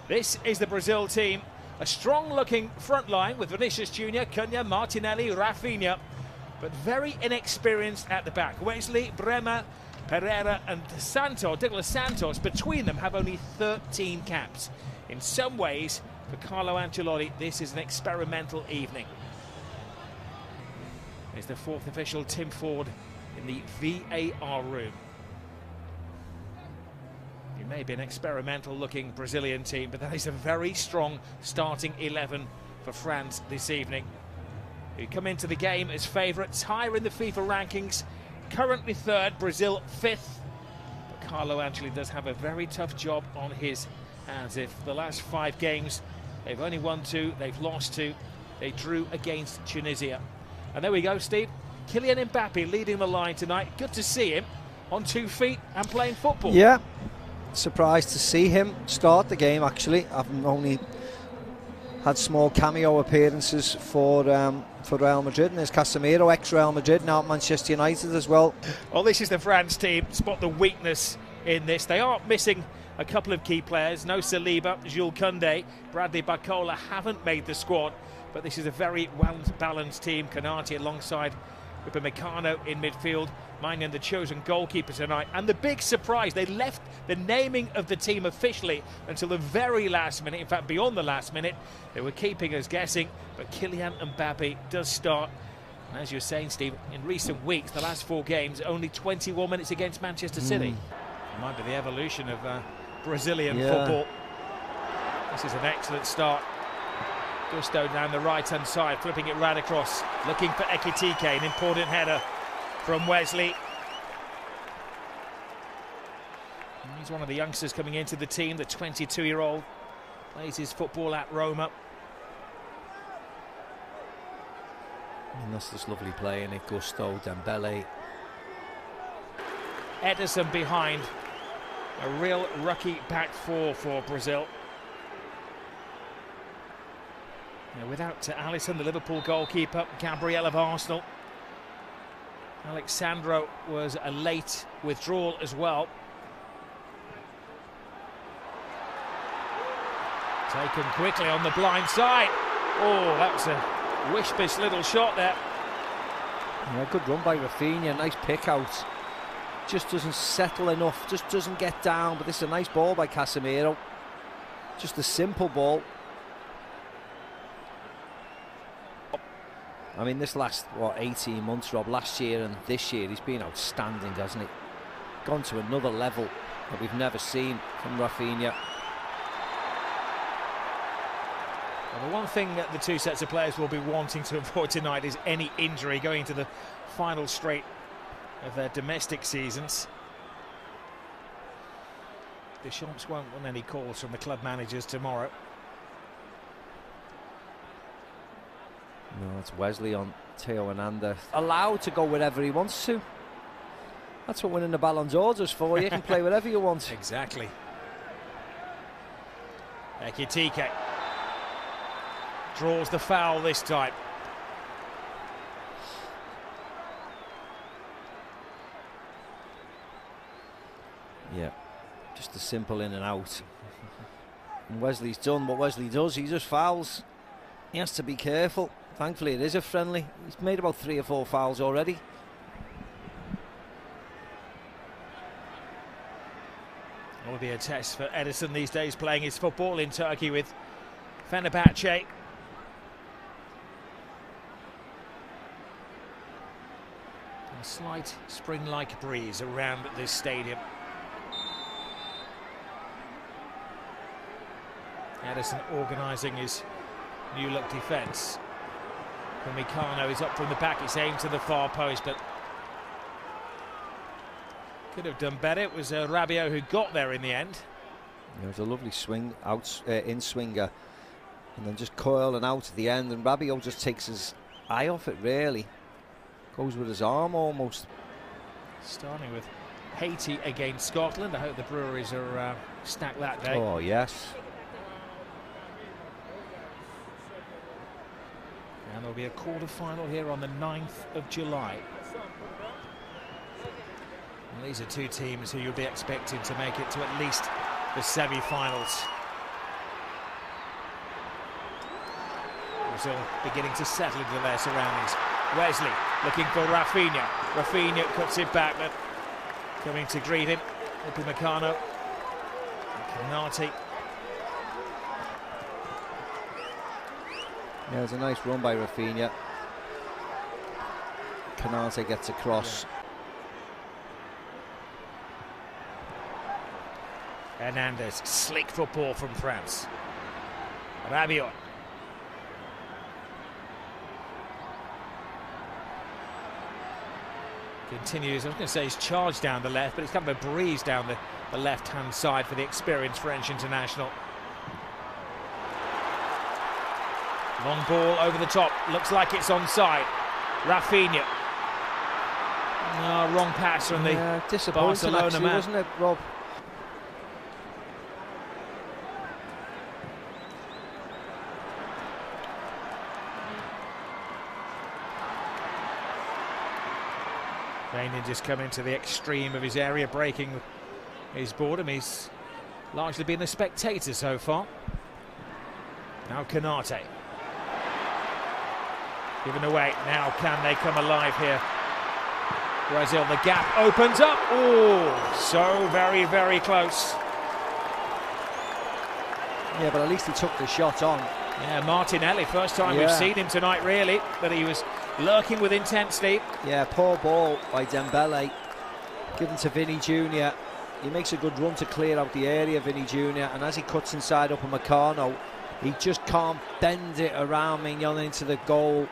This is the Brazil team. A strong-looking front line with Vinicius Jr., Cunha, Martinelli, Rafinha, but very inexperienced at the back. Wesley, Bremer, Pereira and Douglas Santos, between them, have only 13 caps. In some ways, for Carlo Ancelotti, this is an experimental evening. There's the fourth official, Tim Ford, in the VAR room. It may be an experimental-looking Brazilian team, but that is a very strong starting 11 for France this evening, who come into the game as favourites, higher in the FIFA rankings, currently third, Brazil fifth. But Carlo Ancelotti does have a very tough job on his hands. If the last 5 games, they've only won 2, they've lost 2, they drew against Tunisia. And there we go, Steve. Kylian Mbappe leading the line tonight. Good to see him on 2 feet and playing football. Yeah, surprised to see him start the game, actually. I've only had small cameo appearances for Real Madrid, and there's Casemiro, ex-Real Madrid, now at Manchester United as well. Well, this is the France team. Spot the weakness in this. They are missing a couple of key players. No Saliba, Jules Koundé, Bradley Barcola haven't made the squad, but this is a very well-balanced team. Konate alongside Upamecano in midfield. Maignan, the chosen goalkeeper tonight. And the big surprise, they left the naming of the team officially until the very last minute. In fact, beyond the last minute, they were keeping us guessing. But Kylian Mbappe does start. And as you're saying, Steve, in recent weeks, the last 4 games, only 21 minutes against Manchester City. It might be the evolution of Brazilian football. This is an excellent start. Gusto down the right-hand side, flipping it right across, looking for Ekitike, an important header from Wesley. He's one of the youngsters coming into the team, the 22-year-old, plays his football at Roma. And that's just lovely playing it, Gusto, Dembele. Ederson behind, a real rookie back four for Brazil. Now, without Alisson, the Liverpool goalkeeper, Gabriel of Arsenal. Alex Sandro was a late withdrawal as well. Taken quickly on the blind side. Oh, that was a wish-bish little shot there. Yeah, good run by Rafinha, nice pick out. Just doesn't settle enough, just doesn't get down, but this is a nice ball by Casemiro. Just a simple ball. I mean, this last, 18 months, Rob, last year and this year, he's been outstanding, hasn't he? Gone to another level that we've never seen from Rafinha. Well, the one thing that the 2 sets of players will be wanting to avoid tonight is any injury going into the final straight of their domestic seasons. Deschamps won't want any calls from the club managers tomorrow. No, it's Wesley on Theo Hernandez. Allowed to go wherever he wants to. That's what winning the Ballon d'Or is for. You can play wherever you want. Exactly. Ekitike draws the foul this time. Yeah, just a simple in and out. And Wesley's done what Wesley does. He just fouls. He has to be careful. Thankfully, it is a friendly. He's made about 3 or 4 fouls already. It will be a test for Ederson these days, playing his football in Turkey with Fenerbahce. A slight spring-like breeze around this stadium. Ederson organising his new-look defence. Upamecano is up from the back, it's aimed to the far post, but could have done better. It was Rabiot who got there in the end. It was a lovely swing, in swinger, and then just coil and out at the end, and Rabiot just takes his eye off it, really. Goes with his arm almost. Starting with Haiti against Scotland. I hope the Breweries are stacked that day. Oh, yes. And there'll be a quarter-final here on the 9th of July. And these are 2 teams who you'll be expecting to make it to at least the semi-finals. Brazil beginning to settle into their surroundings. Wesley looking for Rafinha. Rafinha cuts it back, but coming to greet him, Upamecano. Konate. Yeah, it's a nice run by Rafinha. Konate gets across. Yeah. Hernandez, slick football from France. Rabiot. Continues, I was going to say he's charged down the left, but it's kind of a breeze down the left-hand side for the experienced French international. Long ball over the top, looks like it's onside. Rafinha. No, wrong pass from the Barcelona actually, man. Wasn't it, Rob? Rainier just come into the extreme of his area, breaking his boredom. He's largely been a spectator so far. Now Konate. Given away. Now can they come alive here? Brazil, the gap opens up. Oh, so very, very close. Yeah, but at least he took the shot on. Yeah, Martinelli, first time we've seen him tonight, really, but he was lurking with intensity. Yeah, poor ball by Dembele, given to Vinny Jr. He makes a good run to clear out the area, Vinny Jr., and as he cuts inside Upamecano, he just can't bend it around Mignon into the goal.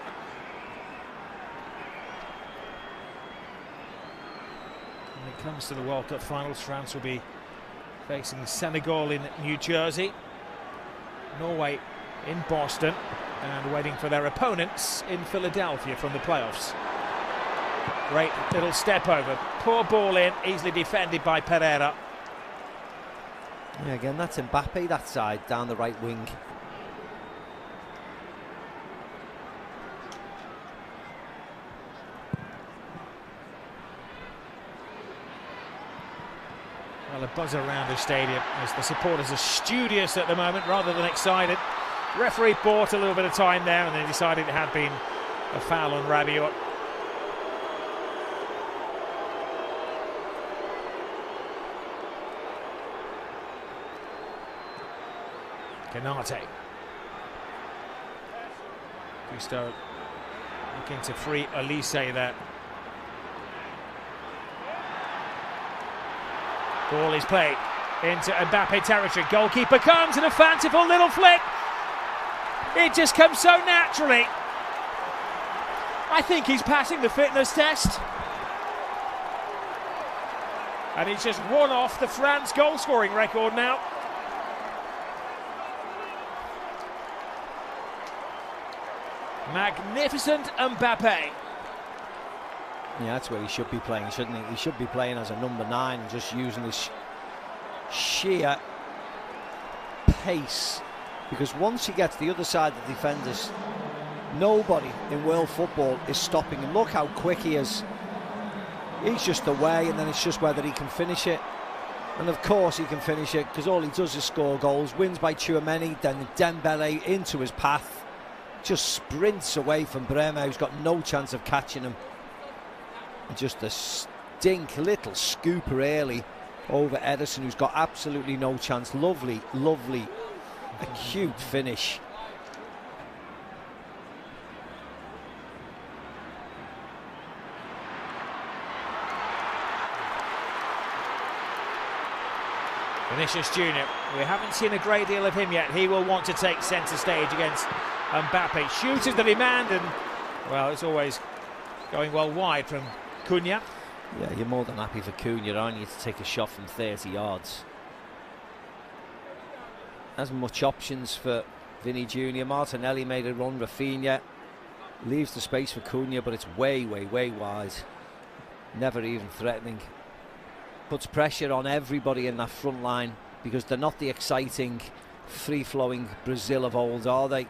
When it comes to the World Cup finals, France will be facing Senegal in New Jersey, Norway in Boston, and waiting for their opponents in Philadelphia from the playoffs. Great little step over, poor ball in, easily defended by Pereira. Yeah, again, that's Mbappe that side, down the right wing. Well, a buzz around the stadium as the supporters are studious at the moment rather than excited. Referee bought a little bit of time there and then decided it had been a foul on Rabiot. Konate. Gusto looking to free Elise there. Ball is played into Mbappe territory. Goalkeeper comes and a fanciful little flick. It just comes so naturally. I think he's passing the fitness test. And he's just one off the France goal scoring record now. Magnificent Mbappe. Yeah, that's where he should be playing, shouldn't he? He should be playing as a number 9 and just using his sheer pace. Because once he gets the other side of the defenders, nobody in world football is stopping him. Look how quick he is. He's just away, and then it's just whether he can finish it. And of course he can finish it, because all he does is score goals. Wins by Tchouaméni, then Dembele into his path. Just sprints away from Bremer, who's got no chance of catching him. And just a stink little scooper early over Ederson, who's got absolutely no chance. Lovely, lovely, acute finish. Vinicius Junior, we haven't seen a great deal of him yet. He will want to take centre stage against Mbappe. Shooters the demand, and well, it's always going well wide from Cunha. Yeah, you're more than happy for Cunha, aren't you, to take a shot from 30 yards. Hasn't much options for Vinny Jr. Martinelli made a run. Rafinha leaves the space for Cunha, but it's way, way, way wide. Never even threatening. Puts pressure on everybody in that front line, because they're not the exciting, free-flowing Brazil of old, are they?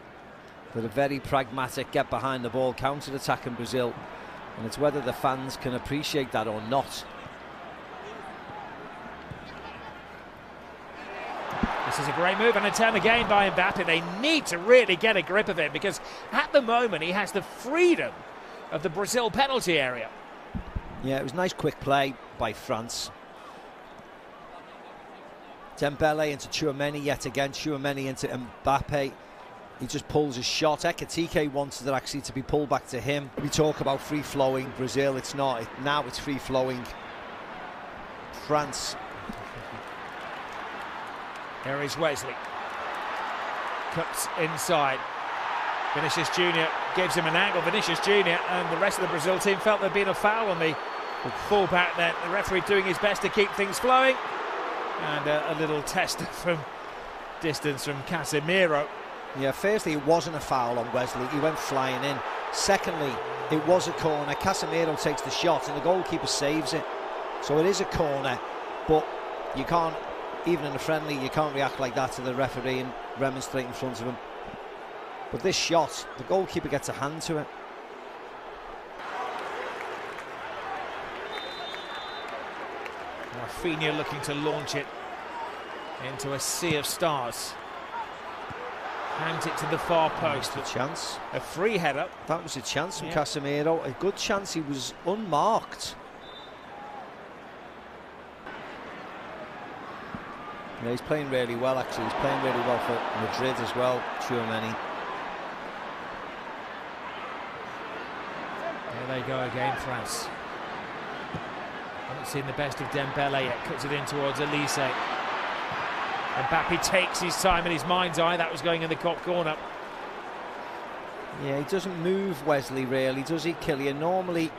They're a very pragmatic, get behind the ball, counter-attacking Brazil, and it's whether the fans can appreciate that or not. The This is a great move and a turn again by Mbappe. They need to really get a grip of it because at the moment he has the freedom of the Brazil penalty area. Yeah, it was nice quick play by France. Dembele into Tchouaméni yet again. Tchouaméni into Mbappe. He just pulls his shot. Ekitike wanted it actually to be pulled back to him. We talk about free-flowing Brazil. It's not. Now it's free-flowing France. Here is Wesley. Cuts inside. Vinicius Junior gives him an angle. Vinicius Junior and the rest of the Brazil team felt there'd been a foul on the full-back then. The referee doing his best to keep things flowing. And a little test from distance from Casemiro. Yeah, firstly, it wasn't a foul on Wesley. He went flying in. Secondly, it was a corner. Casemiro takes the shot and the goalkeeper saves it. So it is a corner, but you can't, even in a friendly, you can't react like that to the referee and remonstrate in front of him. But this shot, the goalkeeper gets a hand to it. Rafinha looking to launch it into a sea of stars. Hands it to the far post. A chance. A free header. That was a chance from Casemiro. A good chance. He was unmarked. Yeah, he's playing really well actually. He's playing really well for Madrid as well, Tchouaméni. There they go again, France. Haven't seen the best of Dembele yet. Cuts it in towards Elise. Mbappe takes his time in his mind's eye. That was going in the top corner. Yeah, he doesn't move Wesley really, does he, Kylian? Normally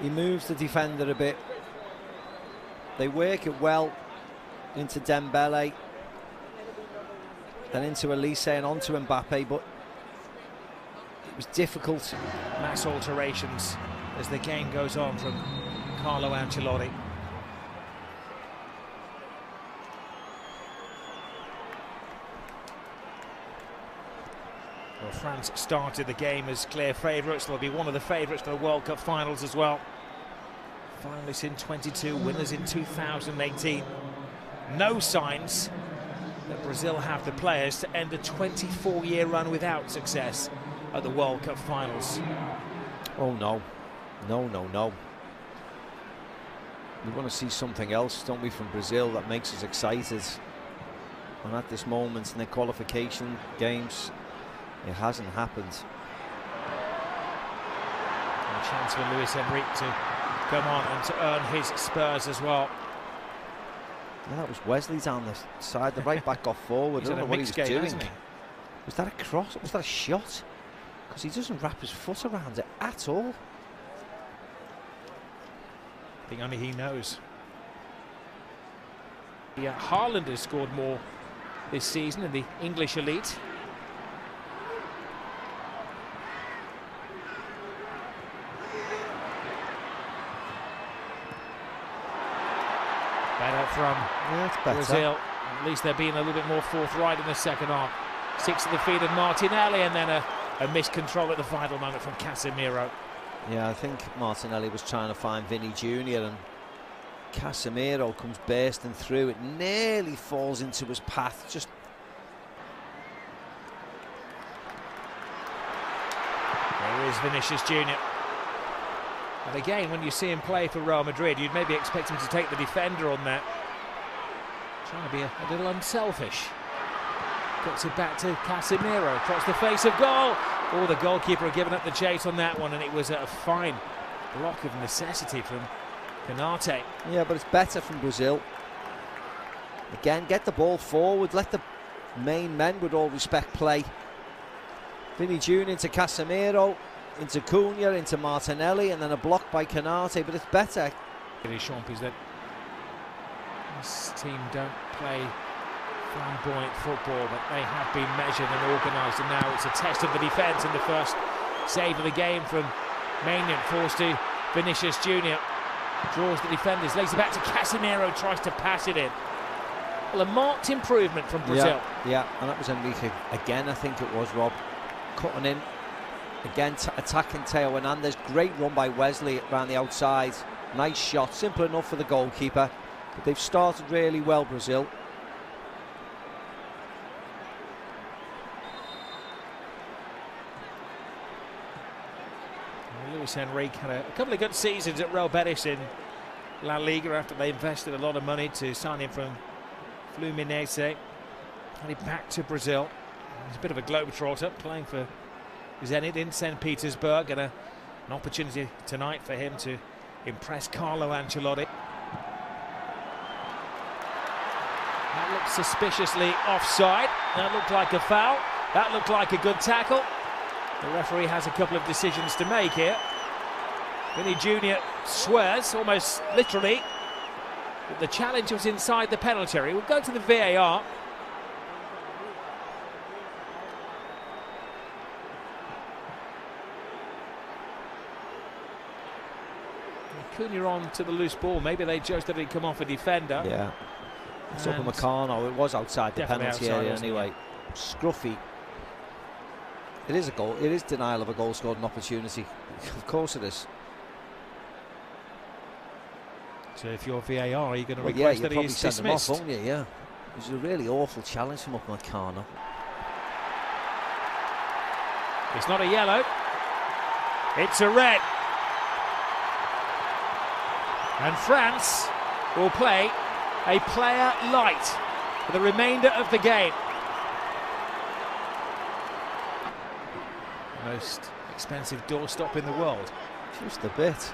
he moves the defender a bit. They work it well into Dembele, then into Elise and onto Mbappe, but it was difficult. Mass alterations as the game goes on from Carlo Ancelotti. Well, France started the game as clear favourites. They'll be one of the favourites for the World Cup finals as well. Finalists in 22, winners in 2018. No signs that Brazil have the players to end a 24-year run without success at the World Cup finals. Oh no, no. We want to see something else, don't we, from Brazil that makes us excited. And at this moment in the qualification games, it hasn't happened. A chance for Luis Enrique to come on and to earn his Spurs as well. Yeah, that was Wesley down the side. The right back got forward. I don't know what he was doing. Was that a cross? Was that a shot? Because he doesn't wrap his foot around it at all. I think only he knows. Yeah, Haaland has scored more this season in the English elite. Better from Brazil. At least they're being a little bit more forthright in the second half. Six at the feet of Martinelli, and then a missed control at the final moment from Casemiro. Yeah, I think Martinelli was trying to find Vinny Junior, and Casemiro comes bursting through. It nearly falls into his path. Just there is Vinicius Junior. And again, when you see him play for Real Madrid, you'd maybe expect him to take the defender on that. Trying to be a little unselfish. Gets it back to Casemiro across the face of goal. Oh, the goalkeeper had given up the chase on that one, and it was a fine block of necessity from Konate. Yeah, but it's better from Brazil. Again, get the ball forward, let the main men, with all respect, play. Vinny Junior into Casemiro, into Cunha, into Martinelli, and then a block by Konate, but it's better. It is Champis that this team don't play flamboyant football, but they have been measured and organised, and now it's a test of the defence. And the first save of the game from Maignan falls to Vinicius Junior. Draws the defenders, lays it back to Casemiro, tries to pass it in. Well, a marked improvement from Brazil. Yeah, and that was Enrique again, I think it was, Rob. Cutting in, again attacking Theo Hernandez. Great run by Wesley around the outside. Nice shot, simple enough for the goalkeeper. But they've started really well, Brazil. Luis Enrique had a couple of good seasons at Real Betis in La Liga after they invested a lot of money to sign him from Fluminense. Headed back to Brazil. He's a bit of a globetrotter, playing for Zenit in St. Petersburg, and an opportunity tonight for him to impress Carlo Ancelotti. That looked suspiciously offside. That looked like a foul. That looked like a good tackle. The referee has a couple of decisions to make here. Vini Jr. swears, almost literally, that the challenge was inside the penalty area. We'll go to the VAR. Cunha on to the loose ball. Maybe they judged that he'd come off a defender. Yeah. It's up on Meccano. It was outside the penalty area anyway. Scruffy. It is a goal. It is denial of a goal scored an opportunity. Of course it is. So if you're VAR, are you going to request that he's dismissed? Him off, won't you? Yeah. It was a really awful challenge from Meccano. It's not a yellow. It's a red. And France will play a player light for the remainder of the game. Most expensive doorstop in the world. Just a bit.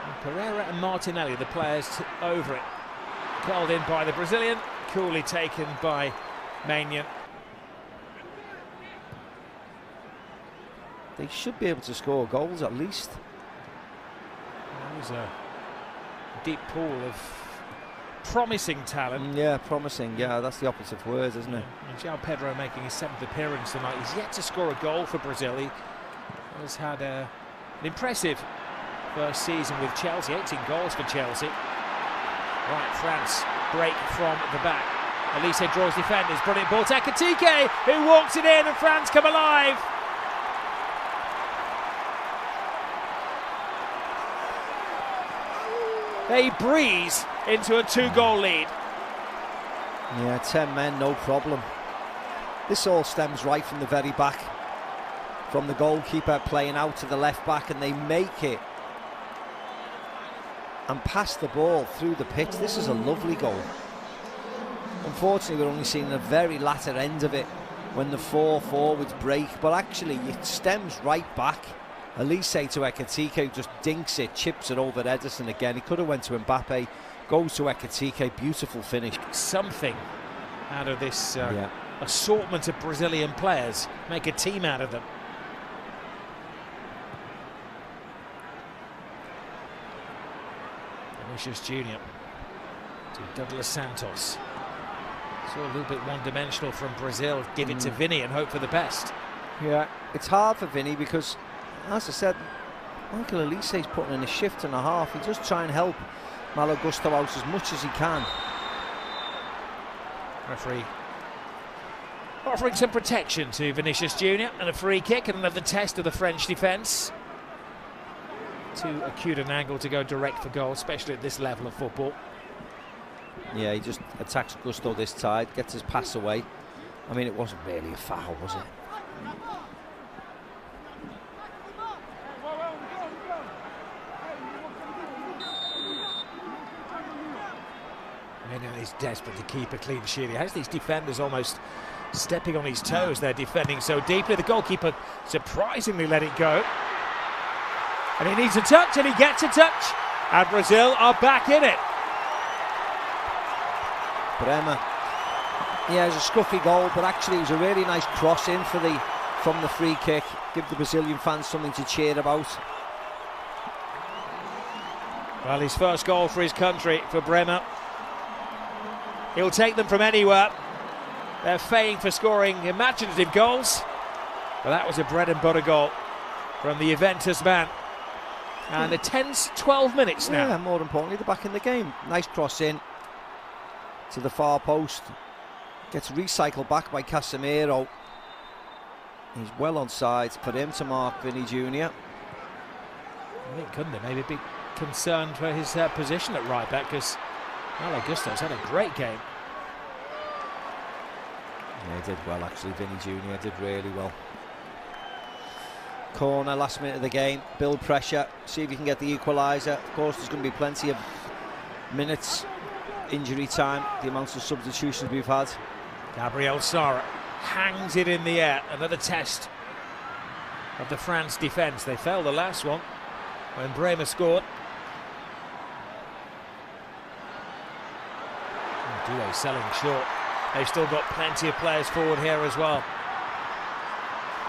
And Pereira and Martinelli, the players over it. Curled in by the Brazilian, coolly taken by Maignan. They should be able to score goals at least. There's a deep pool of promising talent. Yeah, promising. Yeah, that's the opposite word, isn't it? And João Pedro making his 7th appearance tonight. He's yet to score a goal for Brazil. He has had an impressive first season with Chelsea. 18 goals for Chelsea. Right, France break from the back. Elise draws defenders. Brilliant ball to Ekitike, who walks it in, and France come alive. They breeze into a 2-goal lead. Yeah, 10 men, no problem. This all stems right from the very back. From the goalkeeper playing out to the left back, and they make it. And pass the ball through the pitch. This is a lovely goal. Unfortunately, we're only seeing the very latter end of it when the 4 forwards break. But actually, it stems right back. Elise to Ekitike, just dinks it, chips it over Ederson again. He could have went to Mbappe, goes to Ekitike, beautiful finish. Something out of this assortment of Brazilian players, make a team out of them. Vinicius Jr. to Douglas Santos. So a little bit one-dimensional from Brazil. Give it to Vini and hope for the best. Yeah, it's hard for Vini because, as I said, Michael Elise's putting in a shift and a half. He just try and help Malo Gusto out as much as he can. Referee offering some protection to Vinicius Jr. and a free kick and another test of the French defence. Too acute an angle to go direct for goal, especially at this level of football. Yeah, he just attacks Gusto this side, gets his pass away. I mean, it wasn't really a foul, was it? He's desperate to keep a clean sheet. He has these defenders almost stepping on his toes. They're defending so deeply. The goalkeeper surprisingly let it go. And he needs a touch, and he gets a touch. And Brazil are back in it. Bremer. Yeah, it was a scruffy goal, but actually it was a really nice cross in for from the free kick. Give the Brazilian fans something to cheer about. Well, his first goal for his country, for Bremer. He'll take them from anywhere. They're famed for scoring imaginative goals. But that was a bread and butter goal from the Juventus man. And a tense 12 minutes now. Yeah, more importantly, they're back in the game. Nice cross in to the far post. Gets recycled back by Casemiro. He's well on side for him to mark Vini Jr. I think couldn't they maybe be concerned for his position at right back, because Malo Gusto's had a great game. Yeah, he did well actually. Vini Jr. did really well. corner last minute of the game, build pressure, see if you can get the equaliser. Of course, there's going to be plenty of minutes, injury time, the amounts of substitutions we've had. Gabriel Sara hangs it in the air. Another test of the France defence. They fell the last one when Bremer scored. Doué selling short. They've still got plenty of players forward here as well.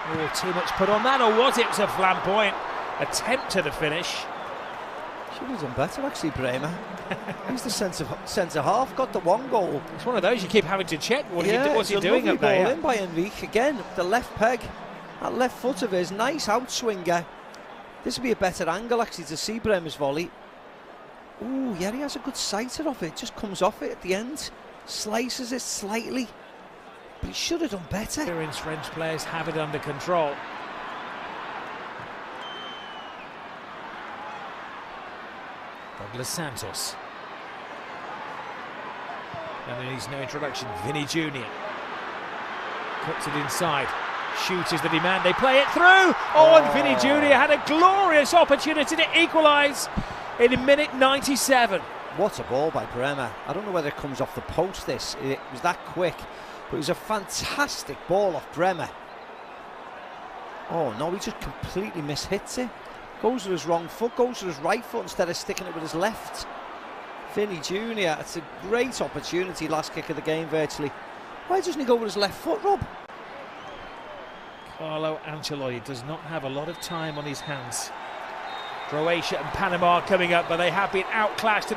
Oh, too much put on that, or was it? It was a flamboyant attempt to the finish. Should have done better, actually, Bremer. He's the centre half, got the one goal. It's one of those you keep having to check. What's he it's a doing lovely up there? ball in by Enrique again. The left peg, that left foot of his, nice outswinger. This would be a better angle actually to see Bremer's volley. Ooh, yeah, he has a good sighter of it. Just comes off it at the end, slices it slightly, but he should have done better. Experienced French players have it under control. Douglas Santos. And then he's no introduction. Vinny Jr. Cuts it inside. Shoot is the demand. They play it through. Oh, and Vinny Jr. had a glorious opportunity to equalise in minute 97. What a ball by Bremer. I don't know whether it comes off the post, it was that quick, but it was a fantastic ball off Bremer. Oh no, he just completely mishits it. Goes with his wrong foot, goes with his right foot instead of sticking it with his left. Vinny Jr., it's a great opportunity, last kick of the game virtually. Why doesn't he go with his left foot, Rob? Carlo Ancelotti does not have a lot of time on his hands. Croatia and Panama coming up, but they have been outclassed tonight.